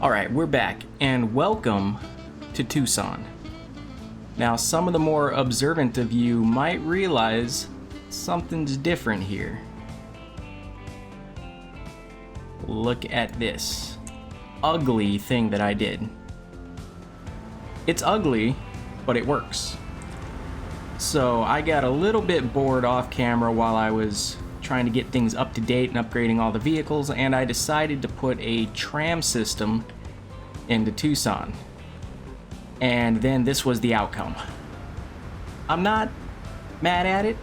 Alright, we're back, and welcome to Tucson. Now, some of the more observant of you might realize something's different here. Look at this ugly thing that I did. It's ugly, but it works. So I got a little bit bored off camera while I was trying to get things up to date and upgrading all the vehicles, and I decided to put a tram system into Tucson. And then this was the outcome. I'm not mad at it.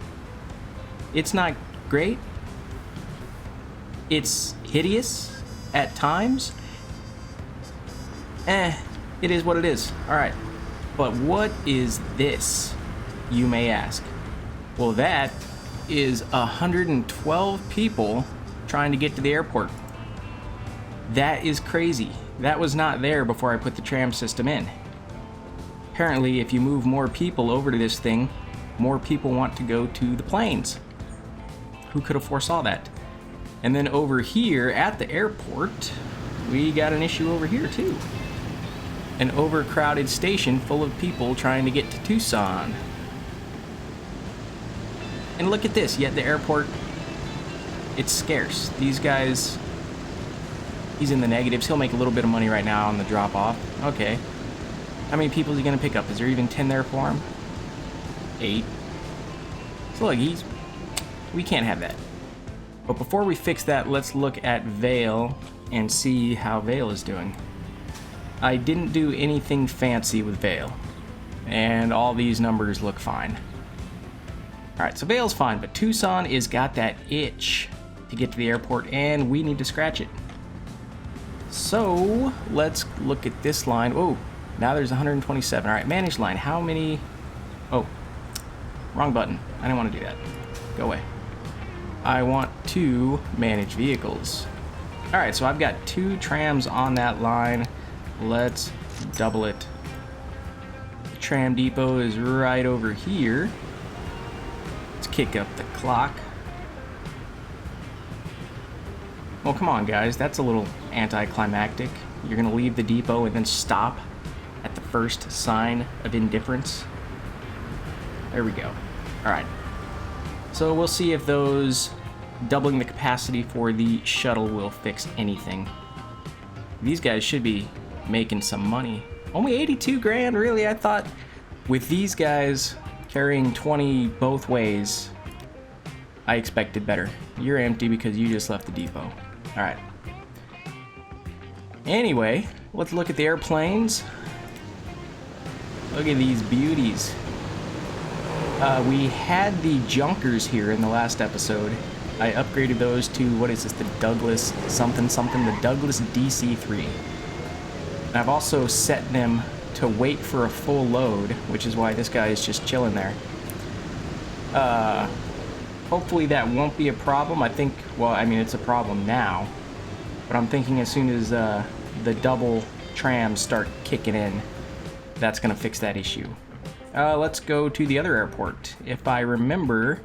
It's not great. It's hideous at times. It is what it is. Alright. But what is this, you may ask? Well, that is 112 people trying to get to the airport. That is crazy. That was not there before I put the tram system in. Apparently, if you move more people over to this thing, more people want to go to the planes. Who could have foresaw that? And then over here at the airport, we got an issue over here too. An overcrowded station full of people trying to get to Tucson. And look at this, yet the airport, it's scarce. These guys, he's in the negatives. He'll make a little bit of money right now on the drop off. Okay. How many people is he gonna pick up? Is there even 10 there for him? 8. So look, we can't have that. But before we fix that, let's look at Vale and see how Vale is doing. I didn't do anything fancy with Vale, and all these numbers look fine. Alright, so Vale's fine, but Tucson is got that itch to get to the airport, and we need to scratch it. So, let's look at this line. Oh, now there's 127. Alright, manage line. How many... Oh, wrong button. I didn't want to do that. Go away. I want to manage vehicles. Alright, so I've got 2 trams on that line. Let's double it. The tram depot is right over here. Let's kick up the clock. Well, come on, guys. That's a little anticlimactic. You're going to leave the depot and then stop at the first sign of indifference. There we go. Alright. So we'll see if those doubling the capacity for the shuttle will fix anything. These guys should be making some money. Only 82 grand, really? I thought with these guys carrying 20 both ways, I expected better. You're empty because you just left the depot. Alright. Anyway, let's look at the airplanes. Look at these beauties. We had the junkers here in the last episode. I upgraded those to, what is this, the Douglas something, the Douglas DC-3. And I've also set them to wait for a full load, which is why this guy is just chilling there. Hopefully that won't be a problem. I think, well, I mean, it's a problem now. But I'm thinking as soon as the double trams start kicking in, that's going to fix that issue. Let's go to the other airport. If I remember,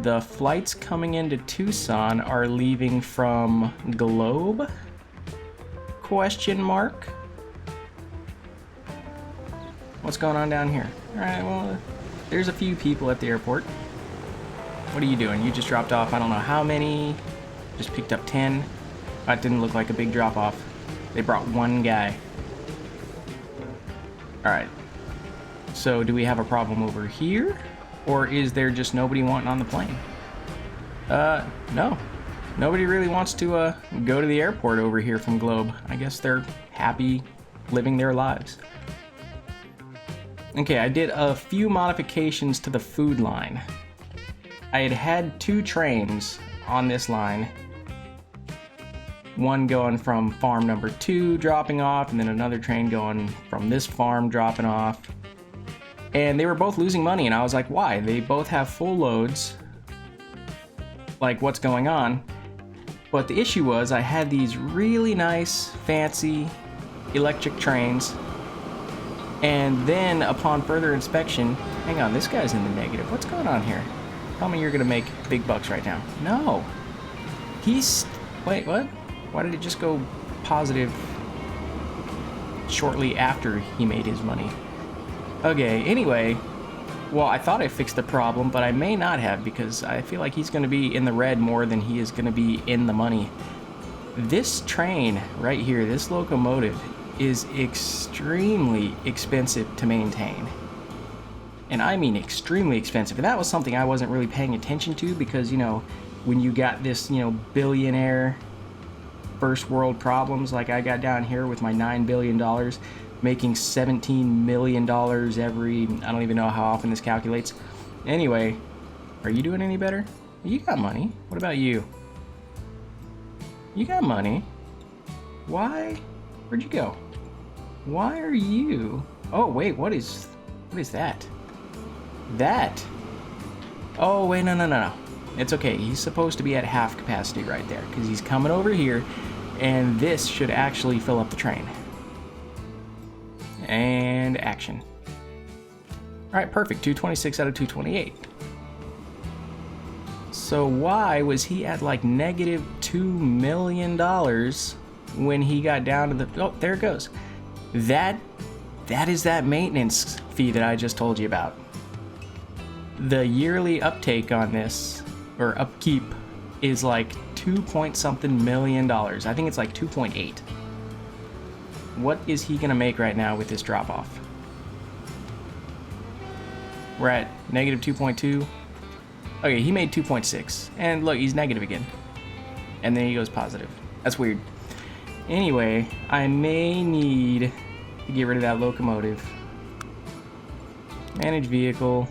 the flights coming into Tucson are leaving from Globe? Question mark? What's going on down here? Alright, well, there's a few people at the airport. What are you doing? You just dropped off, I don't know how many. Just picked up 10. That didn't look like a big drop off. They brought one guy. Alright. So, do we have a problem over here? Or is there just nobody wanting on the plane? No. Nobody really wants to go to the airport over here from Globe. I guess they're happy living their lives. Okay, I did a few modifications to the food line. I had 2 trains on this line. One going from farm number 2 dropping off, and then another train going from this farm dropping off. And they were both losing money, and I was like, why? They both have full loads. Like, what's going on? But the issue was I had these really nice, fancy electric trains. And then, upon further inspection, hang on, this guy's in the negative. What's going on here? Tell me you're gonna make big bucks right now. No. Wait, what? Why did it just go positive shortly after he made his money. Okay, anyway, well, I thought I fixed the problem, but I may not have, because I feel like he's going to be in the red more than he is going to be in the money. This train right here, this locomotive, is extremely expensive to maintain. And I mean extremely expensive. And that was something I wasn't really paying attention to, because, you know, when you got this, you know, billionaire first world problems like I got down here with my $9 billion, making $17 million every, I don't even know how often this calculates. Anyway, are you doing any better? You got money. What about you? You got money. Why? Where'd you go? Why are you? Oh, wait, what is that? That? Oh, wait, no. It's okay. He's supposed to be at half capacity right there, because he's coming over here, and this should actually fill up the train. And action. All right, perfect. 226 out of 228. So why was he at like negative $2 million when he got down to the... Oh, there it goes. That is that maintenance fee that I just told you about. The yearly uptake on this, or upkeep, is like 2-point-something million dollars. I think it's like 2.8. What is he gonna make right now with this drop off? We're at negative 2.2. Okay, he made 2.6. And look, he's negative again. And then he goes positive. That's weird. Anyway, I may need to get rid of that locomotive. Manage vehicle.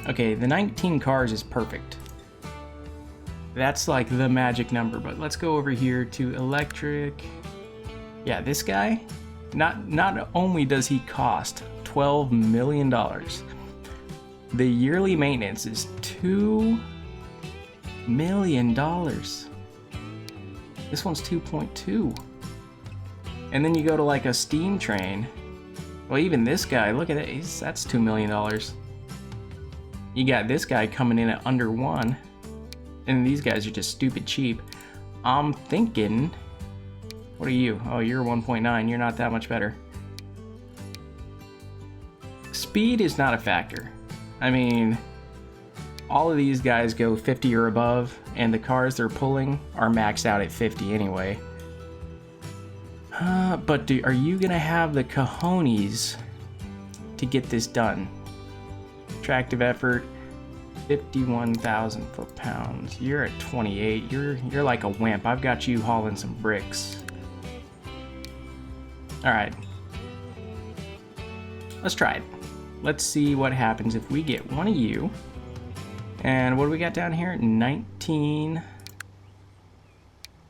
Okay, the 19 cars is perfect. That's like the magic number, but let's go over here to electric. Yeah, this guy, not only does he cost $12 million, the yearly maintenance is $2 million. This one's 2.2. And then you go to like a steam train. Well, even this guy, look at it, that's $2 million. You got this guy coming in at under 1. And these guys are just stupid cheap. I'm thinking, what are you? Oh, you're 1.9. You're not that much better. Speed is not a factor. I mean, all of these guys go 50 or above, and the cars they're pulling are maxed out at 50 anyway. But are you gonna have the cojones to get this done? Tractive effort, 51,000 foot-pounds. You're at 28. You're like a wimp. I've got you hauling some bricks. All right. Let's try it. Let's see what happens if we get one of you. And what do we got down here? 19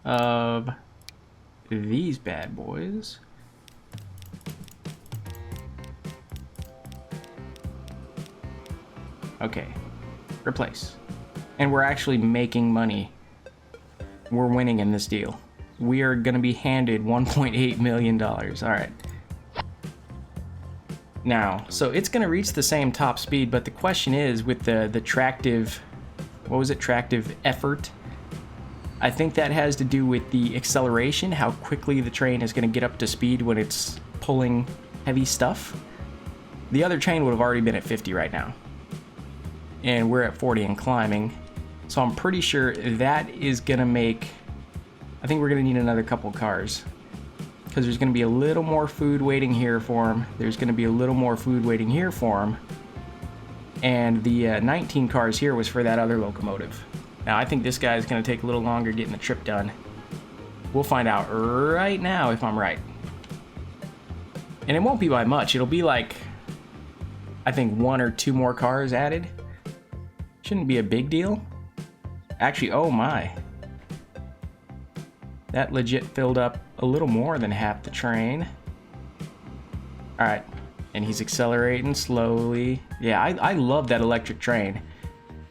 of these bad boys. Okay. Replace. And we're actually making money. We're winning in this deal. We are going to be handed $1.8 million. All right. Now, so it's going to reach the same top speed, but the question is with the tractive, what was it, tractive effort? I think that has to do with the acceleration, how quickly the train is going to get up to speed when it's pulling heavy stuff. The other train would have already been at 50 right now. And we're at 40 and climbing. So I'm pretty sure that is going to make, I think we're going to need another couple cars. Because there's going to be a little more food waiting here for him. There's going to be a little more food waiting here for him. And the 19 cars here was for that other locomotive. Now, I think this guy is going to take a little longer getting the trip done. We'll find out right now if I'm right. And it won't be by much. It'll be like, I think 1 or 2 more cars added. Shouldn't be a big deal. Actually, oh my. That legit filled up a little more than half the train. All right, and he's accelerating slowly. Yeah, I love that electric train,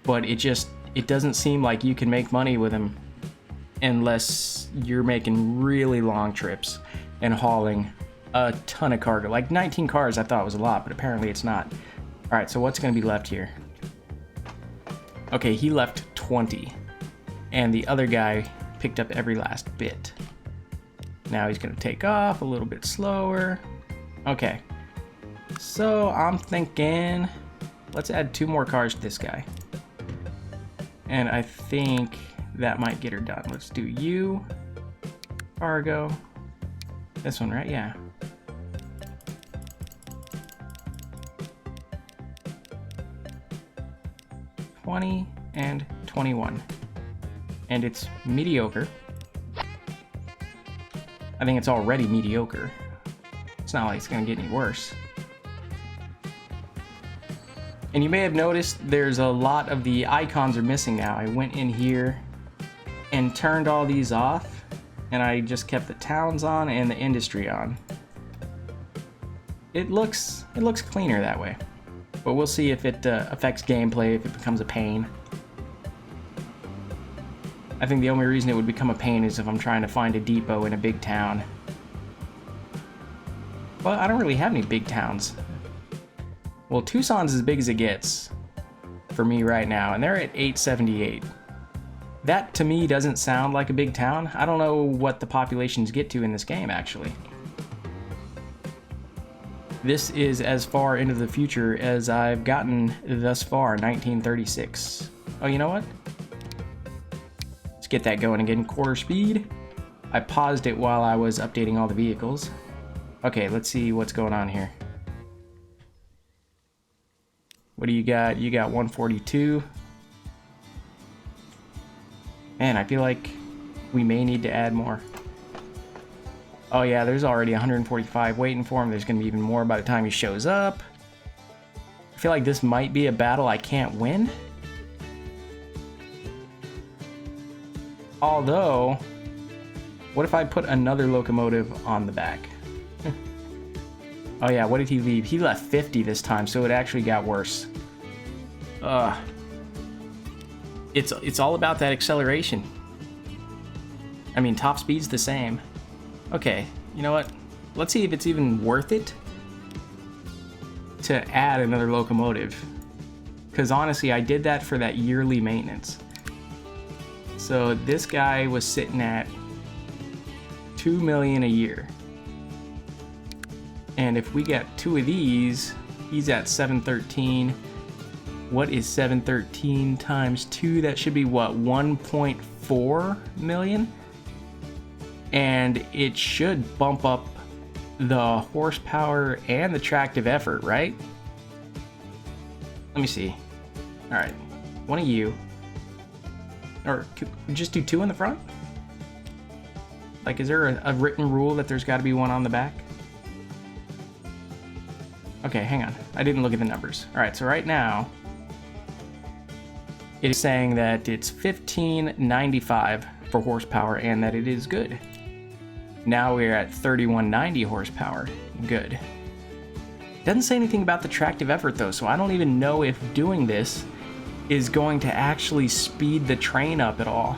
but it doesn't seem like you can make money with him unless you're making really long trips and hauling a ton of cargo. Like 19 cars I thought was a lot, but apparently it's not. All right, so what's gonna be left here? Okay, he left 20, and the other guy picked up every last bit. Now he's gonna take off a little bit slower. Okay. So I'm thinking, let's add 2 more cars to this guy. And I think that might get her done. Let's do you, cargo. This one, right? Yeah. $20 and $21. And it's mediocre. I think it's already mediocre. It's not like it's gonna get any worse. And you may have noticed there's a lot of the icons are missing now. I went in here and turned all these off, and I just kept the towns on and the industry on. It looks cleaner that way, but we'll see if it affects gameplay, if it becomes a pain. I think the only reason it would become a pain is if I'm trying to find a depot in a big town. Well, I don't really have any big towns. Well, Tucson's as big as it gets for me right now, and they're at 878. That, to me, doesn't sound like a big town. I don't know what the populations get to in this game, actually. This is as far into the future as I've gotten thus far, 1936. Oh, you know what? Let's get that going again, quarter speed. I paused it while I was updating all the vehicles. Okay, let's see what's going on here. What do you got? You got 142. Man, I feel like we may need to add more. Oh yeah, there's already 145 waiting for him. There's gonna be even more by the time he shows up. I feel like this might be a battle I can't win. Although, what if I put another locomotive on the back? Oh yeah, what did he leave? He left 50 this time, so it actually got worse. It's all about that acceleration. I mean, top speed's the same. Okay, you know what? Let's see if it's even worth it to add another locomotive. Because honestly, I did that for that yearly maintenance. So this guy was sitting at $2 million a year. And if we get 2 of these, he's at 713. What is 713 times 2? That should be what, 1.4 million? And it should bump up the horsepower and the tractive effort, right? Let me see. All right, one of you. Or just do 2 in the front? Like, is there a written rule that there's got to be one on the back? Okay, hang on. I didn't look at the numbers. All right, so right now, it is saying that it's 1595 for horsepower and that it is good. Now we're at 3190 horsepower. Good. Doesn't say anything about the tractive effort though, so I don't even know if doing this is going to actually speed the train up at all.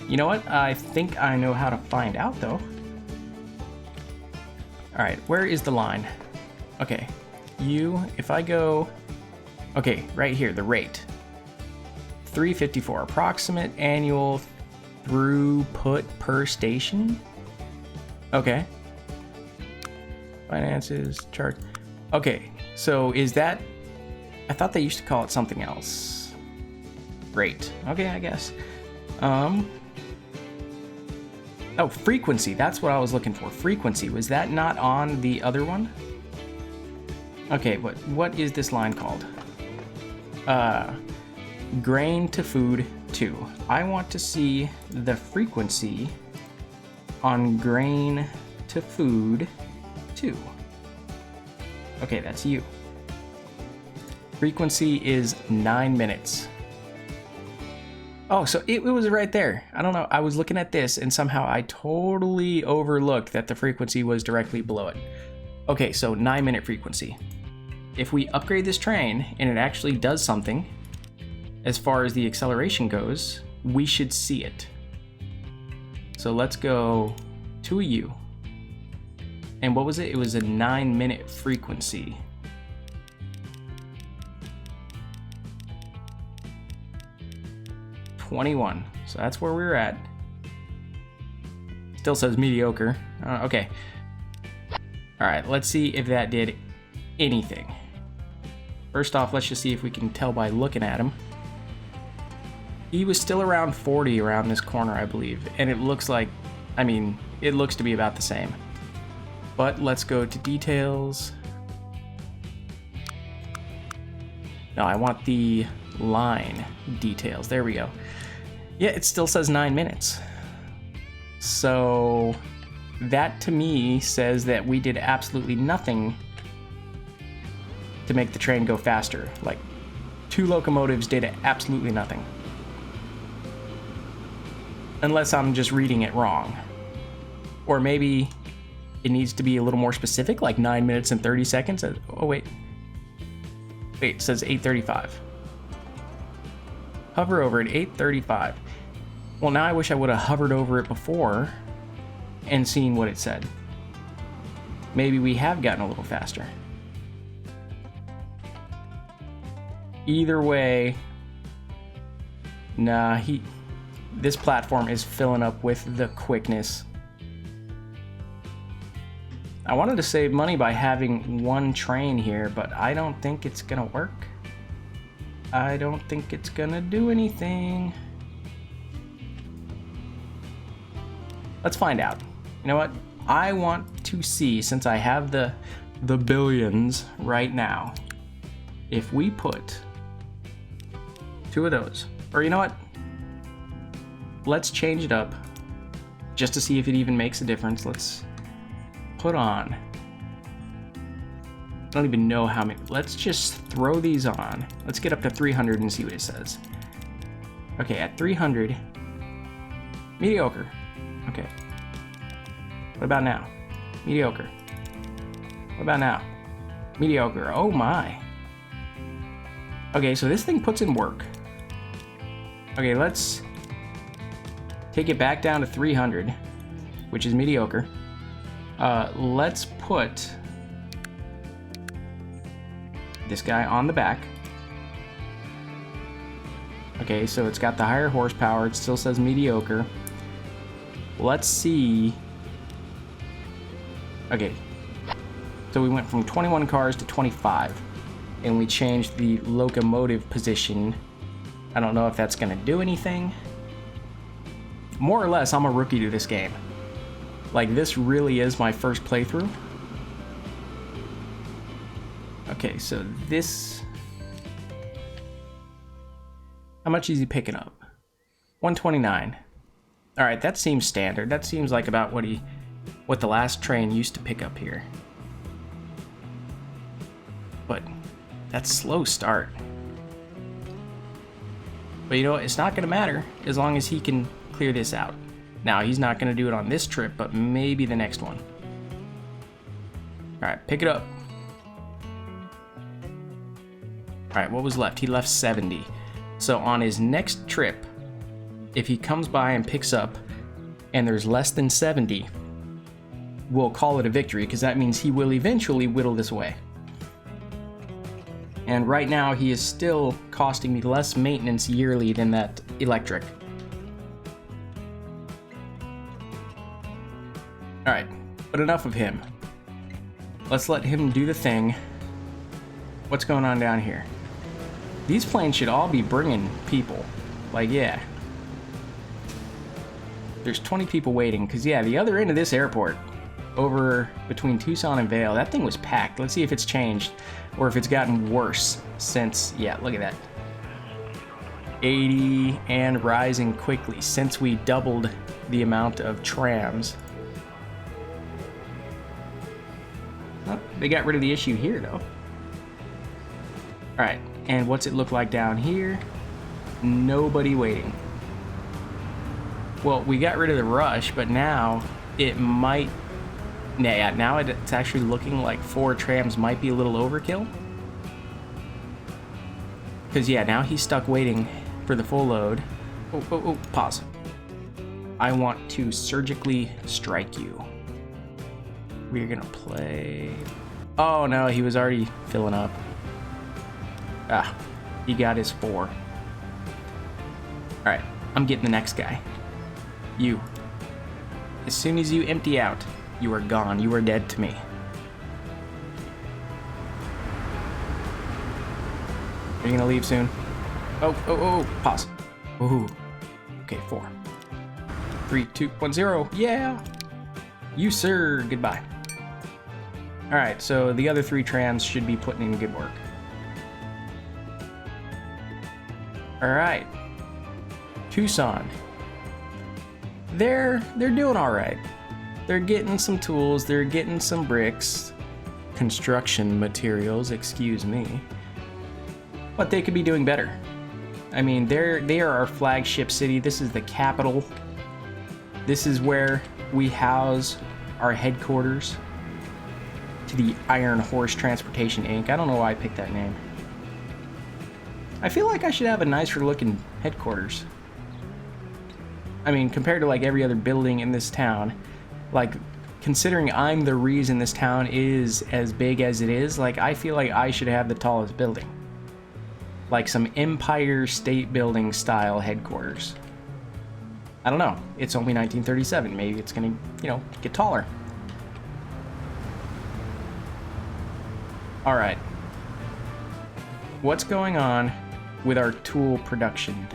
You know what? I think I know how to find out though. All right, where is the line? Okay, if I go, okay, right here, the rate. 354, approximate annual throughput per station. Okay. Finances, chart. Okay, so is that, I thought they used to call it something else. Rate, okay, I guess. Oh, frequency, that's what I was looking for. Frequency, was that not on the other one? Okay, what is this line called? Grain to food 2. I want to see the frequency on grain to food 2. Okay, that's you. Frequency is 9 minutes. Oh, so it was right there. I don't know. I was looking at this and somehow I totally overlooked that the frequency was directly below it. Okay, so 9-minute frequency. If we upgrade this train and it actually does something, as far as the acceleration goes, we should see it. So let's go to a U. And what was it? It was a 9-minute frequency. So that's where we're at. Still says mediocre. Okay. All right, let's see if that did anything. First off, let's just see if we can tell by looking at him. He was still around 40 around this corner, I believe. And it looks like, I mean, it looks to be about the same. But let's go to details. No, I want the line details. There we go. Yeah, it still says 9 minutes. So that to me says that we did absolutely nothing to make the train go faster. Like, 2 locomotives did absolutely nothing. Unless I'm just reading it wrong. Or maybe it needs to be a little more specific, like 9 minutes and 30 seconds. Oh, wait. Wait, it says 8:35. Hover over at 8:35. Well, now I wish I would have hovered over it before and seen what it said. Maybe we have gotten a little faster. Either way, nah, this platform is filling up with the quickness. I wanted to save money by having 1 train here, but I don't think it's gonna work. I don't think it's gonna do anything. Let's find out. You know what? I want to see, since I have the billions right now, if we put 2 of those, or you know what? Let's change it up just to see if it even makes a difference. Let's put on, I don't even know how many. Let's just throw these on. Let's get up to 300 and see what it says. Okay, at 300, mediocre. Okay. What about now? Mediocre. What about now? Mediocre. Oh my. Okay, so this thing puts in work. Okay, let's take it back down to 300, which is mediocre. Let's put this guy on the back. Okay, so it's got the higher horsepower. It still says mediocre. Let's see. Okay, so we went from 21 cars to 25, and we changed the locomotive position. I don't know if that's gonna do anything. More or less, I'm a rookie to this game. Like, this really is my first playthrough. Okay, so this... How much is he picking up? 129. Alright, that seems standard. That seems like about what the last train used to pick up here. But that's slow start. But you know what? It's not going to matter as long as he can clear this out. Now, he's not going to do it on this trip, but maybe the next one. Alright, pick it up. Alright, what was left? He left 70. So on his next trip, if he comes by and picks up and there's less than 70, we'll call it a victory, because that means he will eventually whittle this away. And right now, he is still costing me less maintenance yearly than that electric. Alright, but enough of him. Let's let him do the thing. What's going on down here? These planes should all be bringing people. Like, yeah. There's 20 people waiting, because, yeah, the other end of this airport, over between Tucson and Vail, that thing was packed. Let's see if it's changed, or if it's gotten worse since, yeah, look at that. 80 and rising quickly since we doubled the amount of trams. Oh, they got rid of the issue here, though. Alright, and what's it look like down here? Nobody waiting. Well, we got rid of the rush, but now it might... Yeah, now it's actually looking like 4 trams might be a little overkill. Because, yeah, now he's stuck waiting for the full load. Oh, pause. I want to surgically strike you. We're gonna play... Oh, no, he was already filling up. Ah, he got his 4. Alright, I'm getting the next guy. You. As soon as you empty out, you are gone. You are dead to me. Are you gonna leave soon? Oh, pause. Ooh. Okay, 4, 3, 2, 1, 0. Yeah! You, sir. Goodbye. Alright, so the other 3 trams should be putting in good work. Alright. Tucson. They're doing alright. They're getting some tools, they're getting some bricks, construction materials, excuse me. But they could be doing better. I mean, they are our flagship city. This is the capital. This is where we house our headquarters to the Iron Horse Transportation Inc. I don't know why I picked that name. I feel like I should have a nicer looking headquarters. I mean, compared to like every other building in this town, like considering I'm the reason this town is as big as it is, like I feel like I should have the tallest building. Like some Empire State Building style headquarters. I don't know. It's only 1937. Maybe it's gonna, get taller. All right. What's going on with our tool production?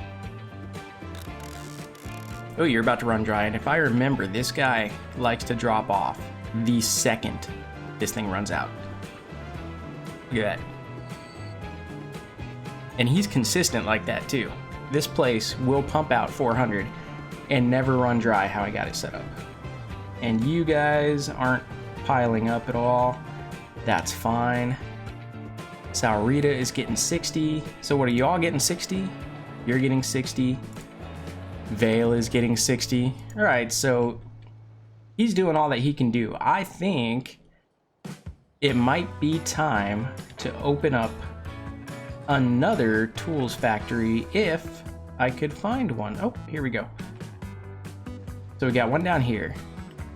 Oh, you're about to run dry, and if I remember, this guy likes to drop off the second this thing runs out. Look at that. And he's consistent like that too. This place will pump out 400 and never run dry how I got it set up. And you guys aren't piling up at all. That's fine. Saurita is getting 60. So what are you all getting? 60? You're getting 60. Vale is getting 60. All right, so he's doing all that he can do. I think it might be time to open up another tools factory if I could find one. Oh, here we go. So we got one down here.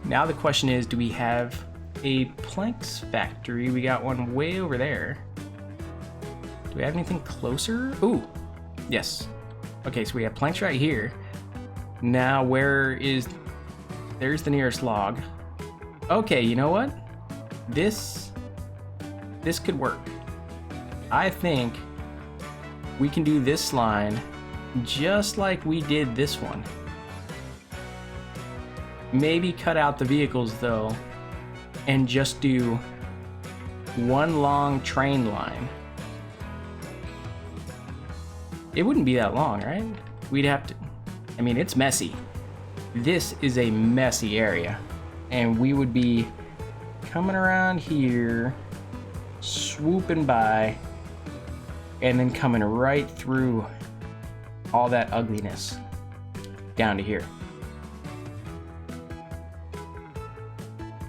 Now the question is, do we have a planks factory? We got one way over there. Do we have anything closer? Ooh, yes. Okay, so we have planks right here. Now there's the nearest log. Okay, you know what? This could work. I think we can do this line just like we did this one. Maybe cut out the vehicles though and just do one long train line. It wouldn't be that long, right? We'd have to, I mean, it's messy. This is a messy area. And we would be coming around here, swooping by, and then coming right through all that ugliness down to here.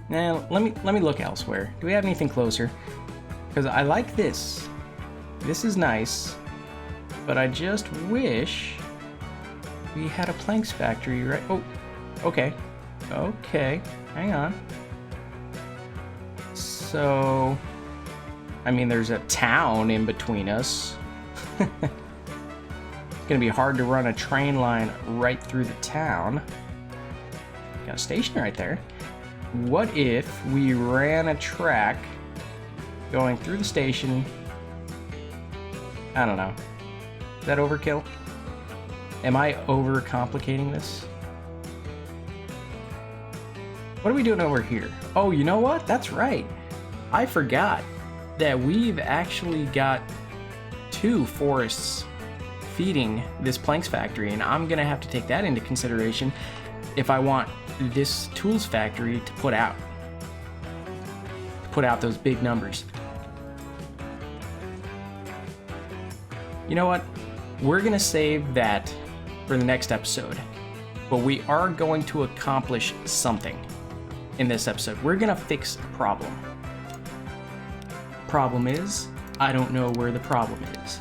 Now, let me look elsewhere. Do we have anything closer? Because I like this. This is nice, but I just wish we had a planks factory, right? Oh, okay. Okay, hang on. So, I mean, there's a town in between us. It's gonna be hard to run a train line right through the town. Got a station right there. What if we ran a track going through the station? I don't know. Is that overkill? Am I overcomplicating this? What are we doing over here? Oh, you know what? That's right. I forgot that we've actually got 2 forests feeding this planks factory, and I'm gonna have to take that into consideration if I want this tools factory to put out those big numbers. You know what? We're gonna save that for the next episode, but we are going to accomplish something in this episode. We're gonna fix a problem. Problem is, I don't know where the problem is.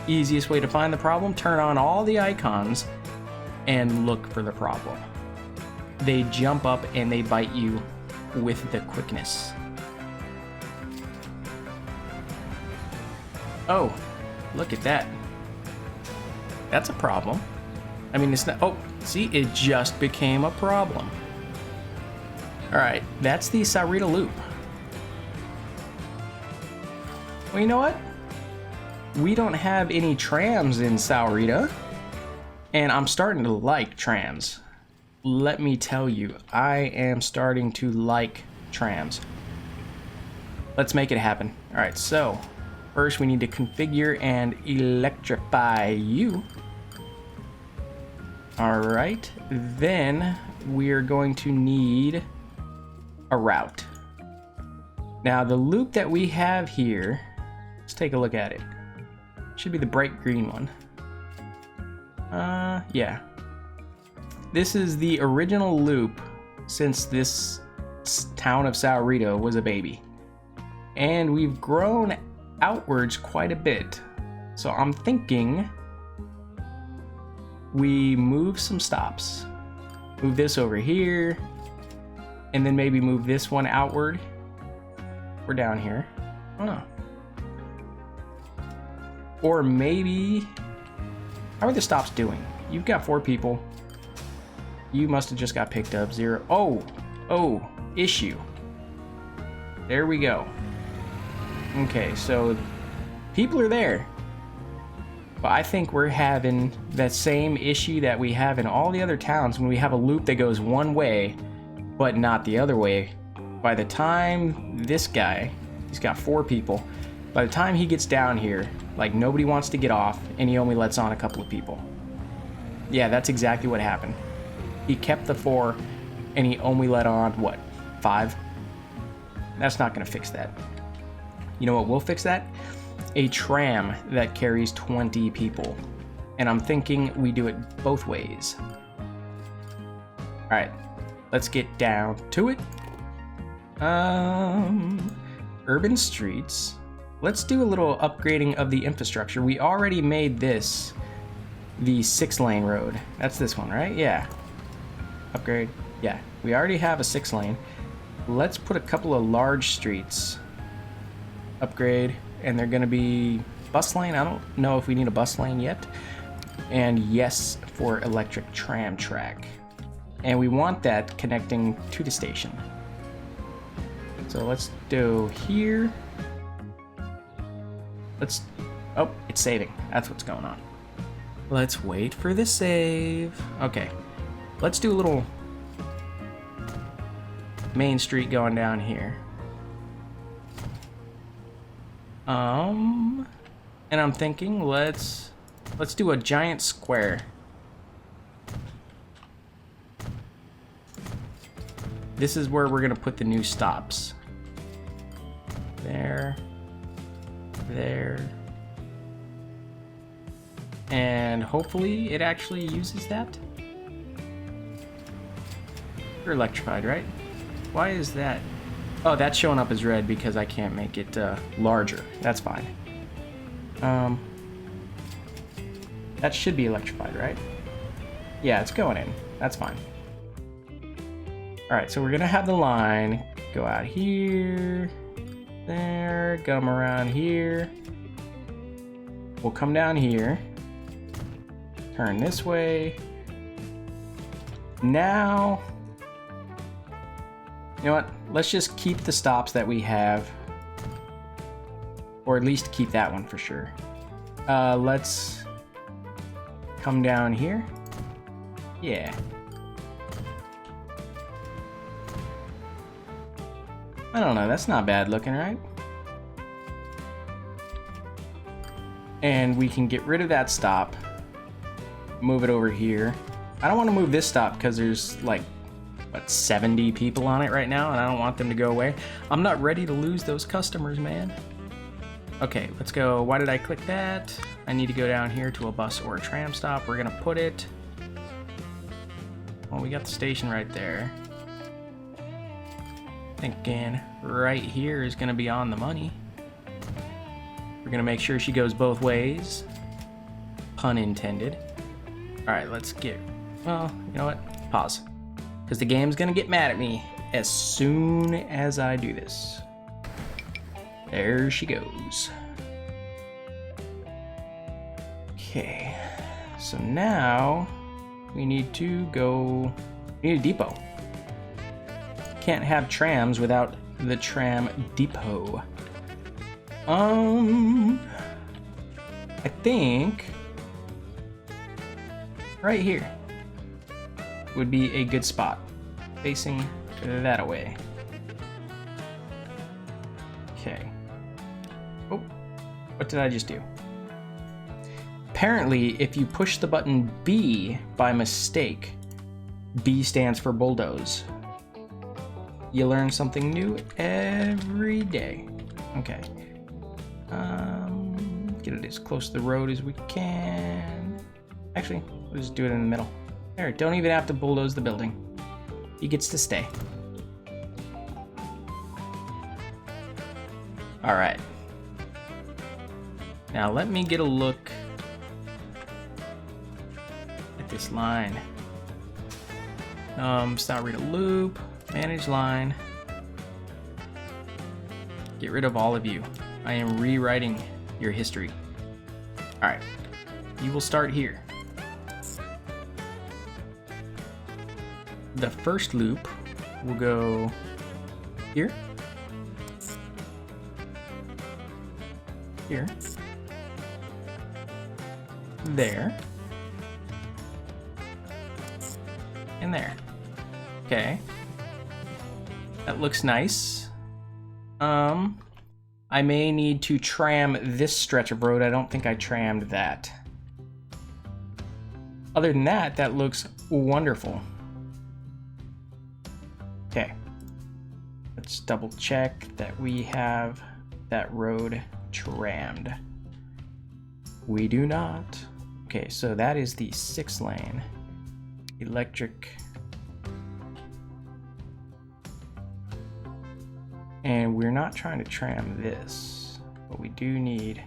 Easiest way to find the problem, turn on all the icons and look for the problem. They jump up and they bite you with the quickness. Oh, look at that. That's a problem. I mean, it's not, oh, see, it just became a problem. All right, that's the Saurita loop. Well, you know what? We don't have any trams in Saurita, and I'm starting to like trams. Let me tell you, I am starting to like trams. Let's make it happen. All right, so first we need to configure and electrify you. All right, then we're going to need a route. Now the loop that we have here, let's take a look at it. Should be the bright green one. Yeah. This is the original loop since this town of Saurita was a baby. And we've grown outwards quite a bit. So I'm thinking we move some stops. Move this over here, and then maybe move this one outward. We're down here. I don't know. Or maybe, how are the stops doing? You've got 4 people. You must have just got picked up. 0. Oh, issue. There we go. Okay, so people are there. But I think we're having that same issue that we have in all the other towns when we have a loop that goes one way, but not the other way. By the time this guy, he's got 4 people, by the time he gets down here, like nobody wants to get off, and he only lets on a couple of people. Yeah, that's exactly what happened. He kept the 4, and he only let on, what, 5? That's not gonna fix that. You know what will fix that? A tram that carries 20 people. And I'm thinking we do it both ways. All right, let's get down to it. Urban streets. Let's do a little upgrading of the infrastructure. We already made this the 6-lane road. That's this one, right? Yeah. Upgrade. Yeah, we already have a 6-lane. Let's put a couple of large streets. Upgrade. And they're gonna be bus lane. I don't know if we need a bus lane yet. And yes, for electric tram track. And we want that connecting to the station. So let's do here. Oh, it's saving. That's what's going on. Let's wait for the save. Okay, let's do a little main street going down here. And I'm thinking let's do a giant square. This is where we're gonna put the new stops. There. And hopefully it actually uses that. You're electrified, right? Why is that? Oh, that's showing up as red because I can't make it larger. That's fine. That should be electrified, right? Yeah, it's going in. That's fine. All right, so we're gonna have the line go out here, there, come around here. We'll come down here, turn this way. Now, you know what? Let's just keep the stops that we have, or at least keep that one for sure. Let's come down here. Yeah. I don't know, that's not bad looking, right? And we can get rid of that stop, move it over here. I don't want to move this stop because there's like, what, 70 people on it right now, and I don't want them to go away. I'm not ready to lose those customers, man. Okay, let's go. Why did I click that? I need to go down here to a bus or a tram stop. We're gonna put it, well, we got the station right there. Thinking right here is gonna be on the money. We're gonna make sure she goes both ways. Pun intended. All right, let's get, well, you know what? Pause. Because the game's gonna get mad at me as soon as I do this. There she goes. Okay, so now we need to go, we need a depot. can't have trams without the tram depot. I think right here would be a good spot, facing that away. Okay. Oh, what did I just do? Apparently, if you push the button B by mistake, B stands for bulldoze. You learn something new every day. Okay. Get it as close to the road as we can. Actually, we'll just do it in the middle. There, don't even have to bulldoze the building. He gets to stay. All right. Now let me get a look at this line. Start read a loop, manage line. Get rid of all of you. I am rewriting your history. All right, you will start here. The first loop will go here, here, there, and there. Okay, that looks nice. I may need to tram this stretch of road. I don't think I trammed that. Other than that, that looks wonderful. Okay, let's double check that we have that road trammed. We do not. Okay, so that is the 6-lane electric. And we're not trying to tram this, but we do need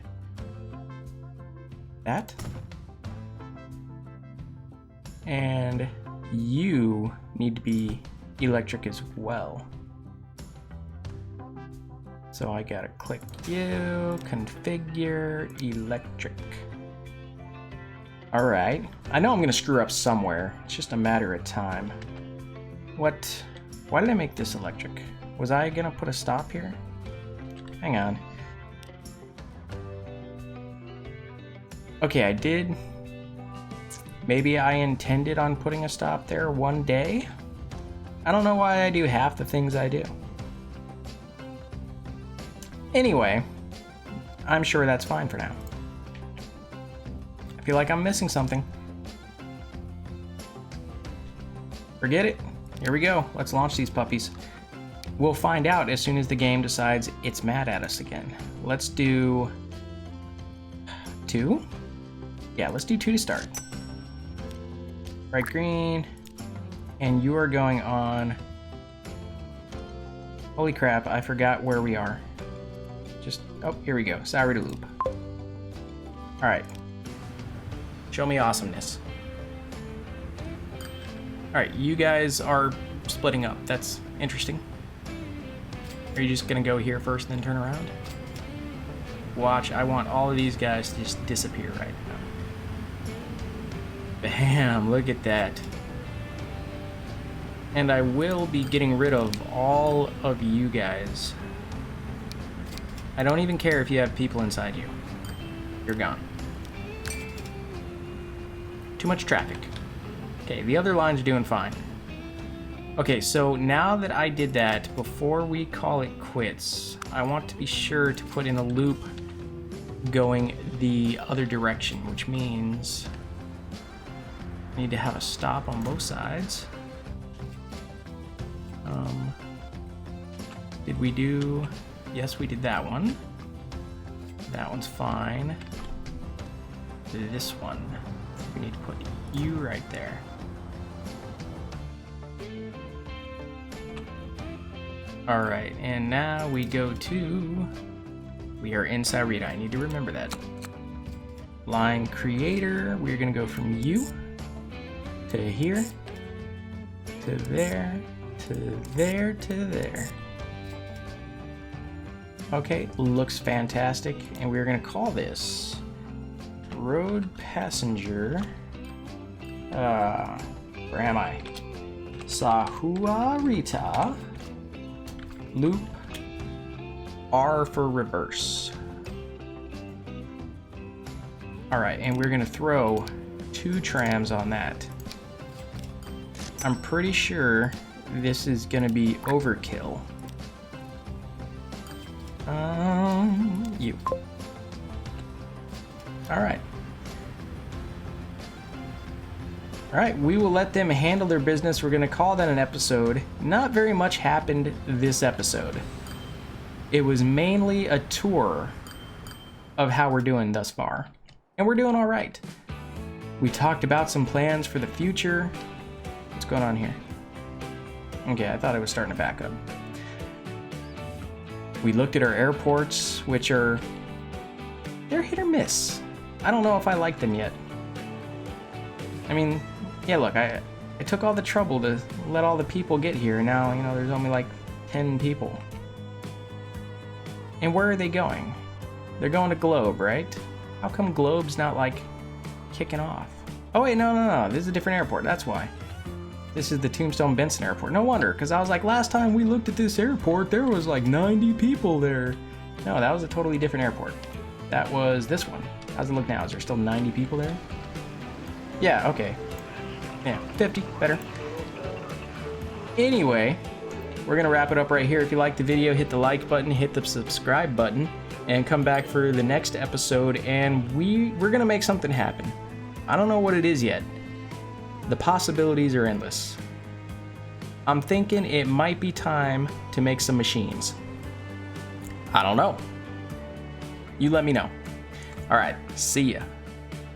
that. And you need to be electric as well. So I gotta click you, configure electric. All right, I know I'm gonna screw up somewhere. It's just a matter of time. Why did I make this electric? Was I gonna put a stop here? Hang on. Okay, I did. Maybe I intended on putting a stop there one day. I don't know why I do half the things I do. Anyway, I'm sure that's fine for now. I feel like I'm missing something. Forget it. Here we go. Let's launch these puppies. We'll find out as soon as the game decides it's mad at us again. Let's do 2. Yeah, let's do 2 to start. Bright green. And you are going on... Holy crap, I forgot where we are. Oh, here we go. Sorry to loop. Alright. Show me awesomeness. Alright, you guys are splitting up. That's interesting. Are you just gonna go here first and then turn around? Watch, I want all of these guys to just disappear right now. Bam, look at that. And I will be getting rid of all of you guys. I don't even care if you have people inside you. You're gone. Too much traffic. Okay, the other lines are doing fine. Okay, so now that I did that, before we call it quits, I want to be sure to put in a loop going the other direction, which means I need to have a stop on both sides. Did we do... Yes, we did that one. That one's fine. This one, we need to put you right there. All right, and now we go to, we are in Saurita. I need to remember that. Line creator, we're gonna go from you to here, to there, to there, to there. Okay, looks fantastic. And we're gonna call this road passenger, where am I? Sahuarita loop, R for reverse. All right, and we're gonna throw 2 trams on that. I'm pretty sure this is gonna be overkill. You. All right. All right, we will let them handle their business. We're gonna call that an episode. Not very much happened this episode. It was mainly a tour of how we're doing thus far. And we're doing all right. We talked about some plans for the future. What's going on here? Okay, I thought it was starting to back up. We looked at our airports, which are, they're hit or miss. I don't know if I like them yet. I mean, yeah, look, I took all the trouble to let all the people get here. Now, you know, there's only like 10 people. And where are they going? They're going to Globe, right? How come Globe's not, like, kicking off? Oh, wait, no. This is a different airport. That's why. This is the Tombstone Benson Airport. No wonder, because I was like, last time we looked at this airport, there was like 90 people there. No, that was a totally different airport. That was this one. How's it look now? Is there still 90 people there? Yeah, okay. Yeah, 50, better. Anyway, we're going to wrap it up right here. If you liked the video, hit the like button, hit the subscribe button, and come back for the next episode, and we're going to make something happen. I don't know what it is yet. The possibilities are endless. I'm thinking it might be time to make some machines. I don't know. You let me know. All right, see ya.